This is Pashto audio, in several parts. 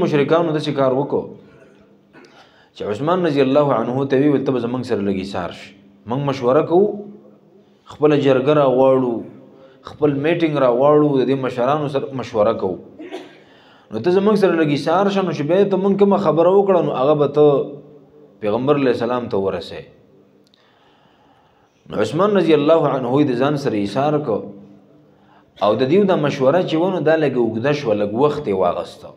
مشرکانو د کار وکړو چې عثمان رضی الله عنه ته ویل ته زمنګ سره لګي سار شي موږ مشوره کوو خپل جرګه را واړو خپل میټینګ را واړو د دې مشرانو سره مشوره کوو نو ته زمنګ سره لګي سار شنو چې به ته موږ کوم خبره وکړو نو هغه به ته پیغمبر علیه السلام ته ورسه نو عثمان رضی الله عنه د ځان سره ایثار کو او د دیو د مشوره چې ونه دا لګ وګد شو لګ وخت واغسته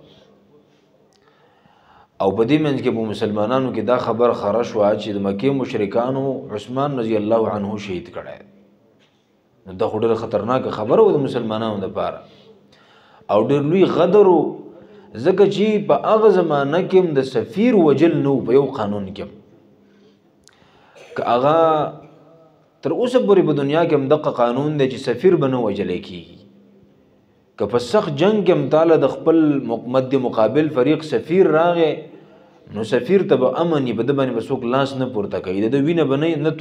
او په دې منځ کې په مسلمانانو کې دا خبر خرش وا چې د مکه مشرکانو عثمان رضی الله عنه شهید کړه نو دا ډېر خطرناک خبره و د مسلمانانو لپاره او ډېر لوی غدر زکه چې په هغه زمانہ کې د سفیر وجل نو په یو قانون کې که هغه تر اوسه پورې په دنیا کې هم دغه قانون دی چې سفیر بنو وجل کیږي که په سخت جنگ کې مطالعه د خپل مد مقابل فریق سفیر راغې نو سفیر ته به امن په د باندې بسوک لاس نه پورته کوي د وینه بنې نه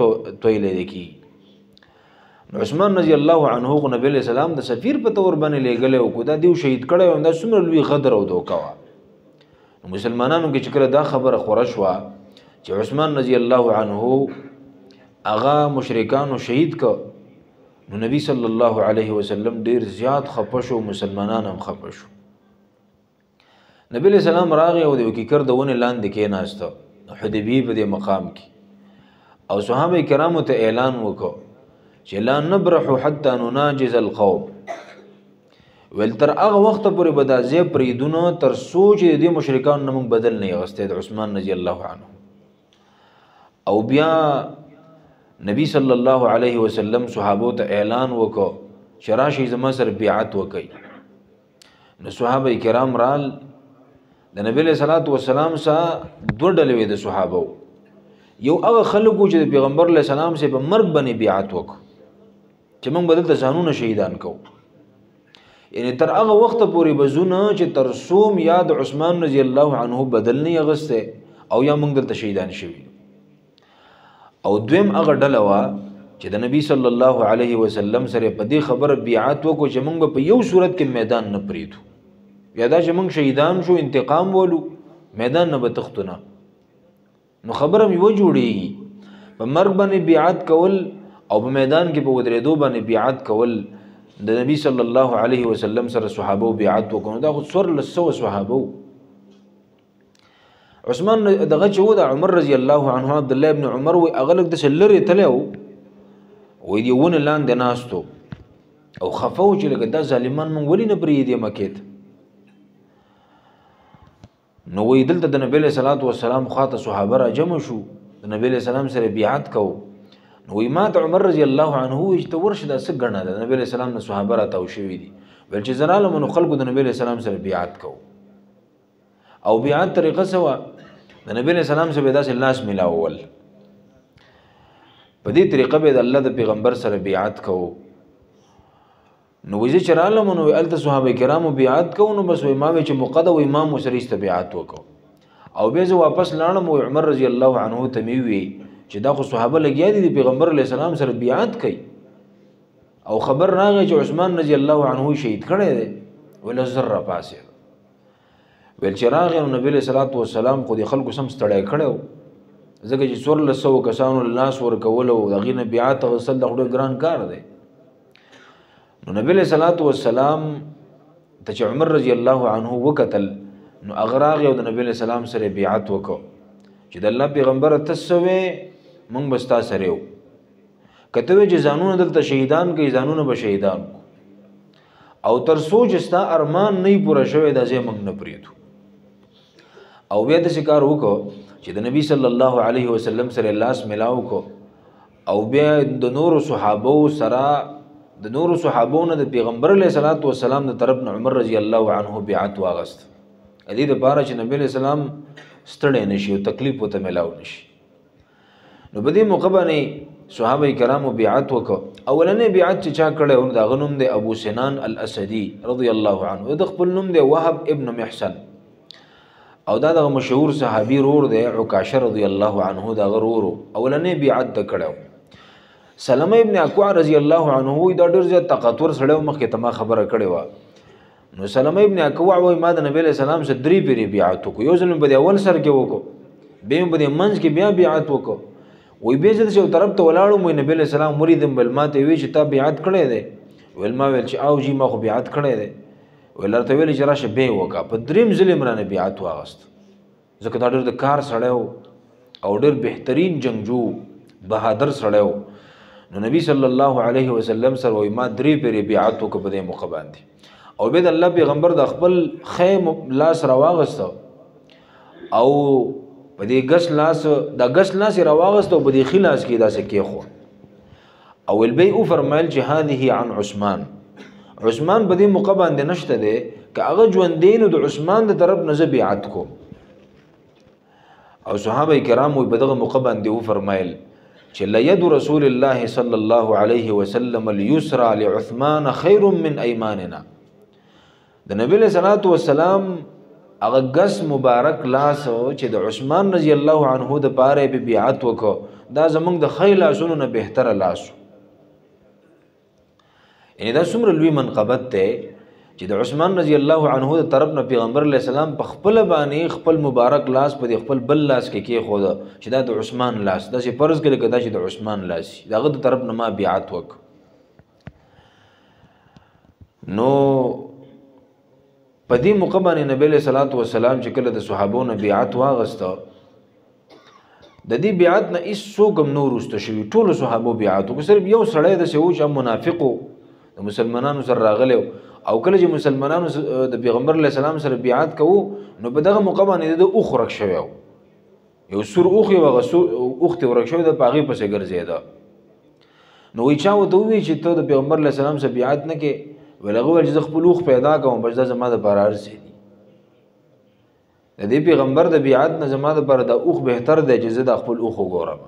تویلې کی عثمان رضی الله عنه نبی علیہ السلام د سفیر په تور باندې لګل او کو دا دیو شهید کړي او دا څومره لوی غدر او دوکا مسلمانانو کې چې کله دا خبره خورش وا چې عثمان رضی الله عنه اغا مشرکانو شهید کو نو نبی صلی الله علیه وسلم ډیر زیات خپشو مسلمانان هم خپشو نبی علیہ السلام راغی او د وکیکر د ونه لاندې کې ناشته حدیبی په دې مقام کې او صحابه کرامو ته اعلان وکړ چې لا نبرح حتى نناجز القوم ول تر هغه وخت پورې بدازه پریدونه تر سوچ دې مشرکان نوم بدل نه غسته د عثمان رضی الله عنه او بیا نبی صلی الله علیه وسلم صحابو ته اعلان وکړ شراشی زما سره بیعت وکړي نو صحابه کرام رال د نبی له صلوات و سلام سره دوه ډلې د صحابه یو هغه خلکو چې د پیغمبر له سلام سره په مرګ باندې بیعت وکړ چې موږ بدل د ځانونو شهیدان کو یعنی تر هغه وخت پورې بزونه چې تر سوم یاد عثمان رضی الله عنه بدل نه غسته او یا موږ دلته شهیدان شوي او دویم هغه ډله وا چې د نبی صلی الله علیه وسلم سره په دې خبره بیعت وکړو چې موږ په یو صورت کې میدان نه پریدو یا دا چې موږ شهیدان شو انتقام ولو میدان نه بتختونه نو خبره مې و جوړیږي په مرګ باندې بیعت کول او په میدان کې په ودرېدو باندې بیعت کول د نبی صلی الله علیه وسلم سره صحابه بیعت وکړو دا خو څور لسو صحابه عثمان دغه چې و د عمر رضی الله عنه عبد الله ابن عمر و اغلق د سلری تلو و دیونه لاندې ناستو او خفو چې لکه دا ظالمان مونږ ولې نه پرې دې مکه نو وی دلته د نبی له صلوات و سلام خاطه صحابه را جمع شو د نبی له سلام سره بیعت کو نو وی مات عمر رضی الله عنه چې ورشد اس غنه د نبی له سلام نه صحابه را تو شوی دي بل چې زراله من خلق د نبی له سلام سره بیعت کو او بیعت طریقه سوا د نبی له سلام سره داسې لاس ملاول په دې طریقه به د الله د پیغمبر سره بیعت کو نو وځي چې رالم نو الته صحابه کرامو بیعت کو نو بس امام چې مقدم او امام سره استبیعت وکاو او به زه واپس لاړم او عمر رضی الله عنه ته وی چې دا خو صحابه لګیا دي پیغمبر علیه السلام سره بیعت کوي او خبر راغی چې عثمان رضی الله عنه شهید کړي دي ولا ذره پاسه ول چې راغی نبی له صلوات و سلام خو د خلکو سم ستړی کړو ځکه چې څور لسو کسانو لاس ورکول او دغه نه بیعت غسل د ګران کار دی نو نبی له صلوات و سلام ته چې عمر رضی الله عنه وکتل نو اغراغ او د نبی له سلام سره بیعت وکړو چې د الله پیغمبر تسوي مونږ بستا سره یو کته چې ځانونه دلته شهیدان کوي ځانونه به شهیدان او تر سوچ استا ارمان نه پوره شوی د ځای مونږ نه پریدو او بیا د شکار وکړو چې د نبی صلی الله علیه وسلم سره لاس ملاو کو او بیا د نور صحابه سره د نور صحابونو د پیغمبر علیه الصلاۃ والسلام د طرف نه عمر رضی الله عنه بیعت واغست دې لپاره چې نبی علیہ السلام ستړی نشي او تکلیف وته ملاو نشي نو په دې موقع باندې صحابه کرامو بیعت وکړه اولنې بیعت چې چا کړه دا غنوم د ابو سنان الاسدی رضی الله عنه د خپل نوم دی وهب ابن محسن او دا د مشهور صحابي رور دی عکاشه رضی الله عنه دا غرورو اولنې بیعت کړه سلمہ ابن اکوع رضی الله عنه دا ډېر زیات طاقتور سره مخکې تما خبره کړې و نو سلمہ ابن اکوع وایي ما د نبی علیہ السلام سره 3 پیری بیعت وکړو. یو ځل په اول سر کې وکړو، بیا په منځ کې بیا بیعت وکړو. وای به چې یو طرف ته ولاړو مې نبی علیہ السلام مریدم بل ماته وی چې تا بیعت کړی دی. ویل ما ویل چې او جی ما خو بیعت کړی دی. ویل ورته ویل چې راشه به وکړه. په دریم ځل عمران بیعت واغست، ځکه دا ډېر د کار سړی او ډېر بهترین جنگجو بهادر سړی و. نو نبی صلی الله علیه وسلم سره وای ما 3 پیری بیعت وکړه په دې موقع باندې. او به د الله پیغمبر د خپل خیم لاس راواغست او په دې غس لاس راواغست او په دې خلاص کې داسې کېخو. او البی او فرمایل چې هذه عن عثمان. عثمان په دې موقع باندې نشته دی که هغه ژوندین د عثمان د طرف نه بیعت کو. او صحابه کرام په دغه موقع باندې او فرمایل چې لید رسول الله صلی الله علیه وسلم اليسرى لعثمان خیر من ايماننا. د نبی له صلوات و سلام هغه غس مبارک لاس چې د عثمان رضی الله عنه د پاره به بیعت وکړه دا زمونږ د خیل لاسونو نه بهتره لاس. یعنی دا څومره لوی منقبت ته چې د عثمان رضی الله عنه د طرف نه پیغمبر علیه السلام په خپل باندې خپل مبارک لاس په خپل بل لاس کې خو دا چې دا د عثمان لاس دا چې فرض کړي کدا چې د عثمان لاس داغه د طرف نه ما بیعت وک. نو په دې موقع باندې نبی له صلوات و سلام چې کله د صحابو نه بیعت واغسته د دې بیعت نه هیڅ څوک هم نور واست شوی ټول صحابو بیعت وکړ. صرف یو سړی د سوچ منافقو د مسلمانانو سره راغلی او کله چې مسلمانانو د پیغمبر علیه السلام سره بیعت کوو نو په دغه موقع باندې د اوخ ورک شوی یو سور اوخ یو اوخ ته ورک شوی د پاغي پسې ګرځیدا. نو وی چا وته وی چې ته د پیغمبر علیه السلام سره بیعت نه کې ولغه ول چې خپل اوخ پیدا کوم بس دا زما د پاره ارزي دي. د دې پیغمبر د بیعت نه زما د پاره د اوخ بهتر دی چې زه د خپل اوخ وګورم.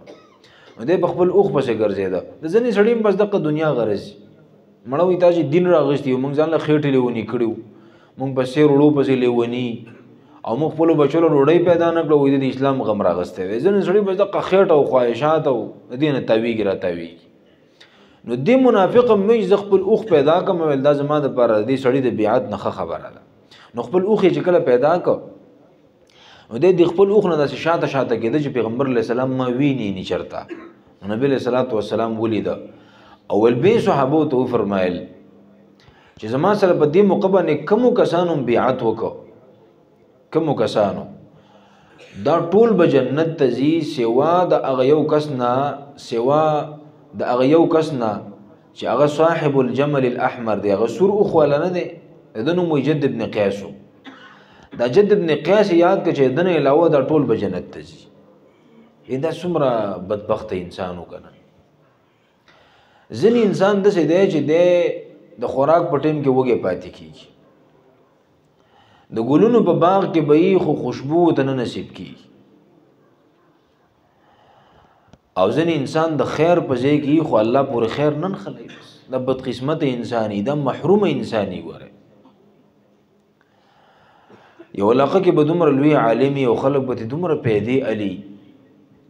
نو دې په خپل اوخ پسې ګرځیدا. د ځنې سړی بس دغه دنیا غرض مړوي تا چې دین راغستی مونږ ځان له خېټې لیونی کړو مونږ په سیر وړو پسې لیونی او مونږ خپل بچو له ډوډۍ پیدا نه کړو د اسلام غم راغسته وي ځنې سړی بس دغه خېټه او خواهشات او دینه تاویږي را تاویږي. نو دې منافق مې ز خپل اوخ پیدا کوم ول دا زما د پر دې سړی د بیعت نه خبره ده. نو خپل اوخ چې کله پیدا کو نو دې خپل اوخ نه د شاته کېده چې پیغمبر علیه السلام ما ویني نه چرتا. نبی علیہ الصلوۃ والسلام ولید اول به صحابو ته فرمایل چې زما سره په دې موقع باندې کوم کسانو بیعت وکړو کوم کسانو دا ټول به جنت ته ځي سوا د هغه یو کس نه چې هغه صاحب الجمل الاحمر دی هغه سور اوخ ولا نه دی دنو مجد ابن قیاس. دا جد ابن قیاس یاد کړه چې دنه علاوه دا ټول به جنت ته ځي. دا څومره بدبخت انسانو کنه. ځینې انسان داسې دی چې د خوراک په ټیم کې وږی پاتې کېږي د ګلونو په باغ کې به یې خو خوشبو ته نه نصیب کېږي او ځینې انسان د خیر په ځای کې خو الله پورې خیر نه نښلی بس دا بدقسمت انساني دا محروم انساني ګوره. یو علاقه کې به دومره لوی عالمي او خلک به دومره پیدې علي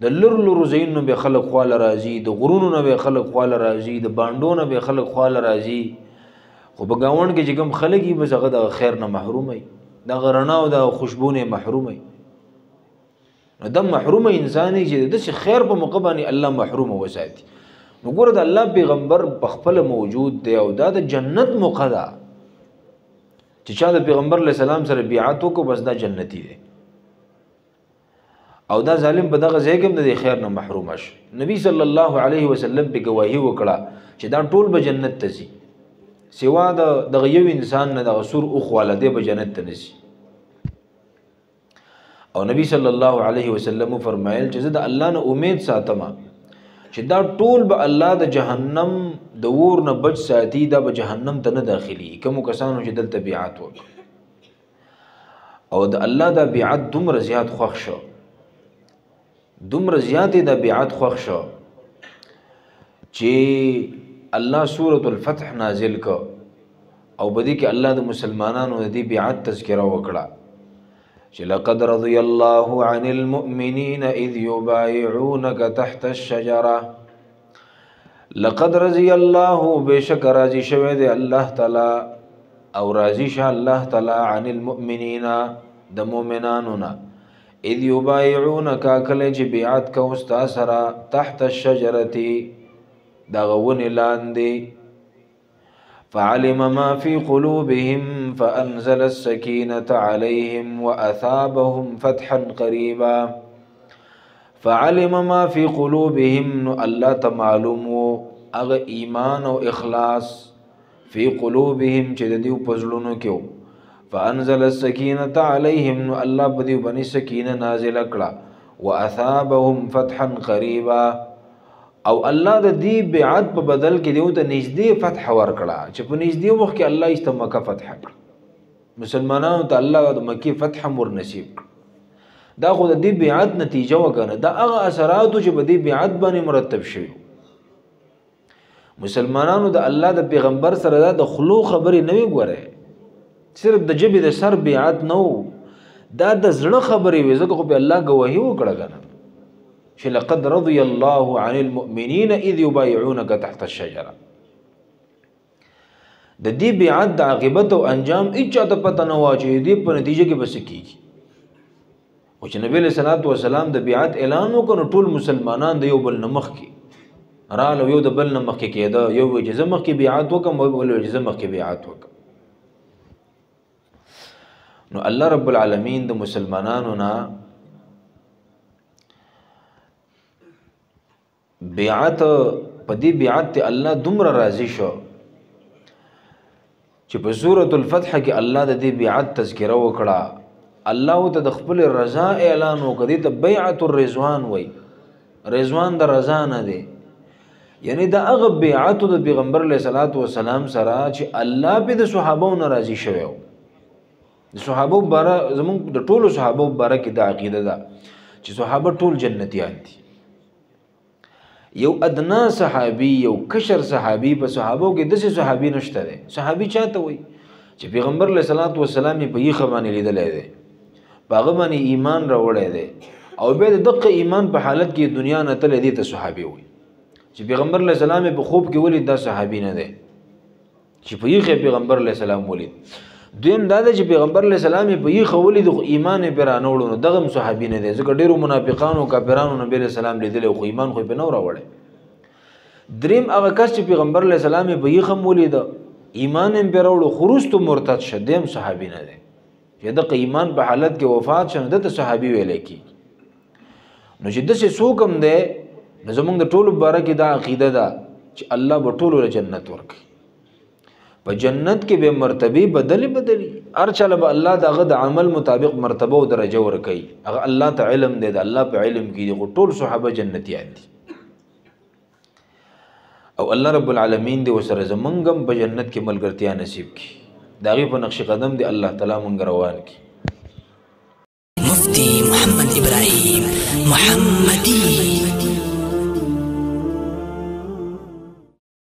د لرو زینو به خلق خواله راځي د غرونو نه به خلق خواله راځي د باندو نه به خلق خواله راځي خو په گاوند کې چې کوم خلک یې بس هغه د خیر نه محروم وي د غرنا او د خوشبو نه محروم وي. نو د محروم انساني چې د خیر په موقع باندې الله محروم وساتي. نو ګوره د الله پیغمبر په خپل موجود دی او دا د جنت موقع ده چې چا د پیغمبر علیه السلام سره بیعت وکړو بس دا جنتی دی او دا ظالم په دغه ځای کې هم د خیر نه محروم شي. نبی صلی الله علیه وسلم په گواهی وکړه چې دا ټول به جنت ته ځي سوا د یو انسان نه د سور اوخ والده به جنت ته نشي. او نبی صلی الله علیه وسلم فرمایل چې زه د الله نه امید ساتم چې دا ټول به الله د جهنم د ور نه بچ ساتي دا به جهنم ته نه داخلي کوم کسانو چې دلته بیعت وکړي او د الله دا بیعت دومره زیات خوښ شو دومره زیاتې د بیعت خوښ شو چې الله سورة الفتح نازل کو او بدی کې الله د مسلمانانو د دې بیعت تذکره وکړه چې لقد رضي الله عن المؤمنين اذ يبايعونك تحت الشجره لقد رضي الله بشک راضي شوه دی الله تعالی او راضی شه الله تعالی عن المؤمنین د مؤمنانونا اذ یبایعونک کله چې بیعت کوي ستا سره تحت الشجره دغون لاندې فعلم ما في قلوبهم فأنزل السكينة عليهم وأثابهم فتحا قريبا فعلم ما في قلوبهم الله تعلم اغ ایمان او اخلاص في قلوبهم چې دیو پزلونو کېو فأنزل السكينة عليهم الله بدیو بني سکینه نازل کړه وأثابهم فتحا قريبا او الله د دې بیعت په بدل کې دیو ته نږدې فتح ورکړه چې په نږدې وخت کې الله است مکه فتح کړ مسلمانانو ته الله د مکه فتح مور نصیب کړ دا خو د دې بیعت نتیجه وګڼه دا هغه اثرات چې په دې بیعت باندې مرتب شوي مسلمانانو د الله د پیغمبر سره د خلو خبرې نه وی ګوره صرف د جبې د سر بیعت نه دا د زړه خبرې وي ځکه خو به الله گواهی وکړه کنه چې لقد رضي الله عن المؤمنين اذ يبايعونك تحت الشجره د دې بیعت د عاقبت او انجام اچا ته پته نه واچي دې په نتیجه کې بس کیږي او چې نبی له صلوات و سلام د بیعت اعلان وکړ ټول مسلمانان د یو بل نمخ کې را لو یو د بل نمخ کې کېده یو اجازه مخ کې بیعت وکم او بل اجازه مخ کې بیعت وکم نو الله رب العالمین د مسلمانانو نه بیعت پدی بیعت ته الله دومره راضی شو چې په سورۃ الفتح کې الله د دې بیعت تذکره وکړه الله ته د خپل رضا اعلان وکړي ته بیعت الرضوان وای رضوان د رضا نه دی یعنی دا هغه بیعت د پیغمبر علیه الصلاۃ والسلام سره چې الله په د صحابو ناراضي شوی د صحابو باره زمون د ټولو صحابو باره کې د عقیده ده چې صحابه ټول جنتیان دي یو ادنا صحابي یو کشر صحابي په صحابو کې دغه صحابي نشته ده صحابي چاته وای چې پیغمبر علیه الصلاۃ والسلام په یې خبرونه لیدلې ده باغ باندې ایمان راوړی دی او به دغه ایمان په حالت کې دنیا نه تل دي ته صحابي وي چې پیغمبر علیه السلام په خوب کې ولید دا صحابي نه دی چې په یې پیغمبر علیه السلام ولید دویم دا چې پیغمبر علیه السلام په یې ولید ایمان پر انوړو دغه صحابي نه دی ځکه ډیرو منافقانو کافرانو نبی علیه السلام لیدل او ایمان خو په نو راوړی دریم هغه کس چې پیغمبر علیه السلام په یې ولید ایمان پر راوړو خروست مرتد شدیم صحابي نه دی چې د ایمان په حالت کې وفات شنه د صحابي ویل کی نو چې د څه سوکم ده زمونږ د ټولو باره کې دا عقیده ده چې الله به ټولو له جنت ورکړي په جنت کې به مرتبه بدلی هر چاله به الله دغه د عمل مطابق مرتبه او درجه ورکړي هغه الله ته علم دی د الله په علم کې دي ټول صحابه جنتیان دي او الله رب العالمین دی وسره زمونږم په جنت کې ملګرتیا نصیب کړي داغي په نقش قدم دی الله تعالی مونږ روان کی مفتی محمد ابراهیم محمدی